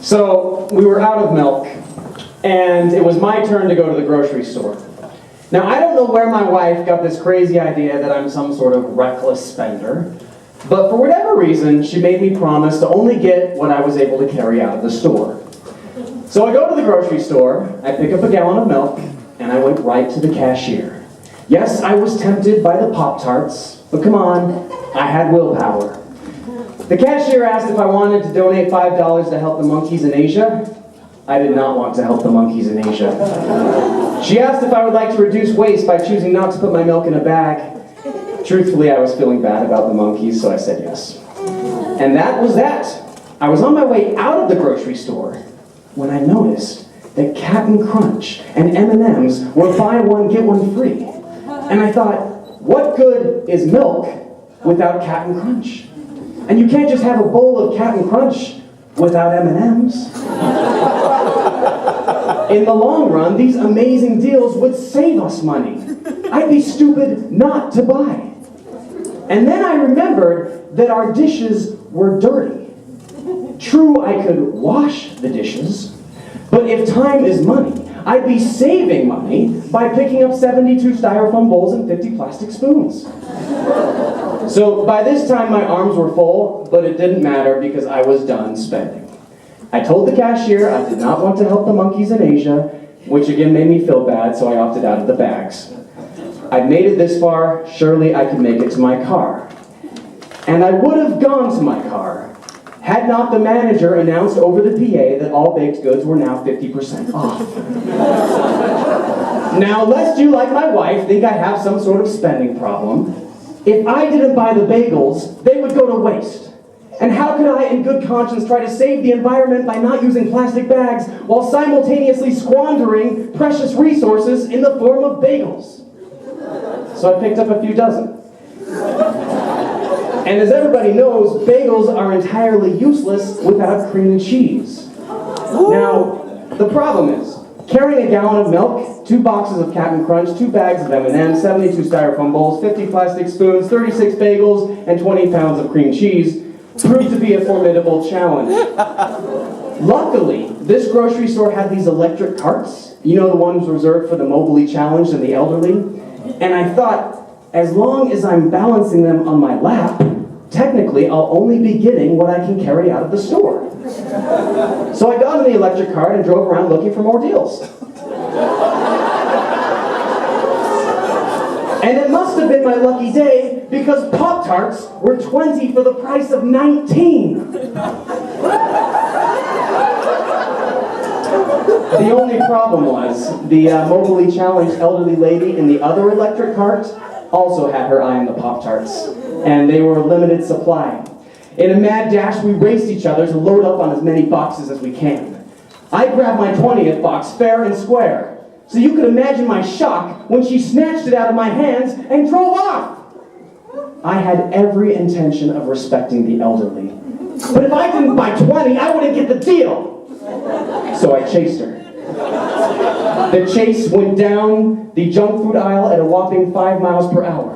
So we were out of milk, and it was my turn to go to the grocery store. Now, I don't know where my wife got this crazy idea that I'm some sort of reckless spender, but for whatever reason, she made me promise to only get what I was able to carry out of the store. So I go to the grocery store, I pick up a gallon of milk, and I went right to the cashier. Yes, I was tempted by the Pop-Tarts, but come on, I had willpower. The cashier asked if I wanted to donate $5 to help the monkeys in Asia. I did not want to help the monkeys in Asia. She asked if I would like to reduce waste by choosing not to put my milk in a bag. Truthfully, I was feeling bad about the monkeys, so I said yes. And that was that. I was on my way out of the grocery store when I noticed that Cap'n Crunch and M&M's were buy one, get one free. And I thought, what good is milk without Cap'n Crunch? And you can't just have a bowl of Cap'n Crunch without M&M's. In the long run, these amazing deals would save us money. I'd be stupid not to buy. And then I remembered that our dishes were dirty. True, I could wash the dishes, but if time is money, I'd be saving money by picking up 72 styrofoam bowls and 50 plastic spoons. So by this time my arms were full, but it didn't matter because I was done spending. I told the cashier I did not want to help the monkeys in Asia, which again made me feel bad, so I opted out of the bags. I'd made it this far, surely I could make it to my car. And I would have gone to my car had not the manager announced over the PA that all baked goods were now 50% off. Now, lest you, like my wife, think I have some sort of spending problem, if I didn't buy the bagels, they would go to waste. And how could I, in good conscience, try to save the environment by not using plastic bags while simultaneously squandering precious resources in the form of bagels? So I picked up a few dozen. And as everybody knows, bagels are entirely useless without cream and cheese. Now, the problem is, carrying a gallon of milk, 2 boxes of Cap'n Crunch, 2 bags of M&M's, 72 styrofoam bowls, 50 plastic spoons, 36 bagels, and 20 pounds of cream cheese proved to be a formidable challenge. Luckily, this grocery store had these electric carts, you know, the ones reserved for the mobily challenged and the elderly. And I thought, as long as I'm balancing them on my lap, technically I'll only be getting what I can carry out of the store. So I got in the electric cart and drove around looking for more deals. And it must have been my lucky day because Pop-Tarts were 20 for the price of 19. The only problem was the mobily challenged elderly lady in the other electric cart also had her eye on the Pop-Tarts, and they were a limited supply. In a mad dash, we raced each other to load up on as many boxes as we can. I grabbed my 20th box fair and square, so you could imagine my shock when she snatched it out of my hands and drove off. I had every intention of respecting the elderly, but if I didn't buy 20, I wouldn't get the deal. So I chased her. The chase went down the junk food aisle at a whopping 5 miles per hour.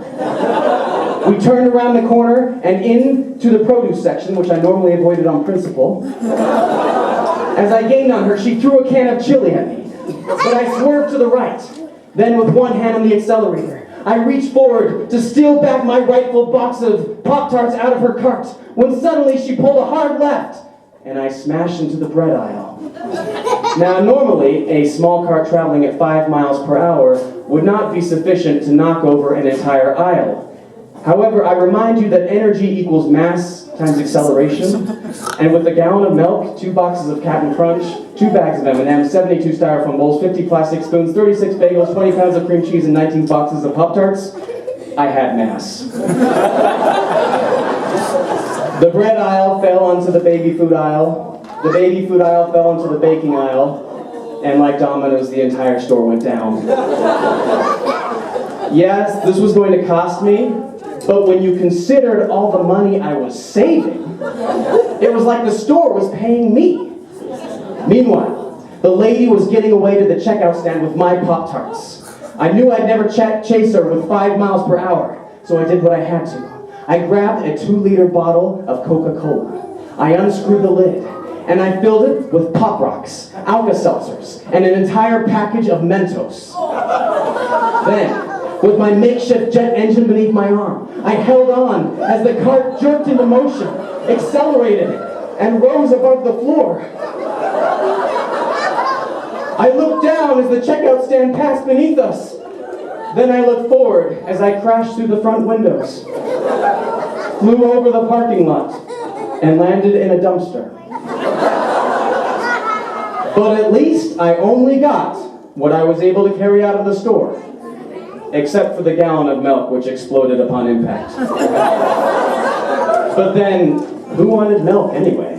We turned around the corner and into the produce section, which I normally avoided on principle. As I gained on her, she threw a can of chili at me, but I swerved to the right. Then with one hand on the accelerator, I reached forward to steal back my rightful box of Pop-Tarts out of her cart, when suddenly she pulled a hard left, and I smashed into the bread aisle. Now, normally, a small cart traveling at 5 miles per hour would not be sufficient to knock over an entire aisle. However, I remind you that energy equals mass times acceleration, and with a gallon of milk, 2 boxes of Cap'n Crunch, 2 bags of M&M's, 72 styrofoam bowls, 50 plastic spoons, 36 bagels, 20 pounds of cream cheese, and 19 boxes of Pop-Tarts, I had mass. The bread aisle fell onto the baby food aisle. The baby food aisle fell into the baking aisle, and like dominoes, the entire store went down. Yes, this was going to cost me, but when you considered all the money I was saving, it was like the store was paying me. Meanwhile, the lady was getting away to the checkout stand with my Pop-Tarts. I knew I'd never chase her with 5 miles per hour, so I did what I had to. I grabbed a 2-liter bottle of Coca-Cola. I unscrewed the lid, and I filled it with Pop Rocks, Alka-Seltzers, and an entire package of Mentos. Then, with my makeshift jet engine beneath my arm, I held on as the cart jerked into motion, accelerated, and rose above the floor. I looked down as the checkout stand passed beneath us. Then I looked forward as I crashed through the front windows, flew over the parking lot, and landed in a dumpster. But at least I only got what I was able to carry out of the store, except for the gallon of milk which exploded upon impact. But then, who wanted milk anyway?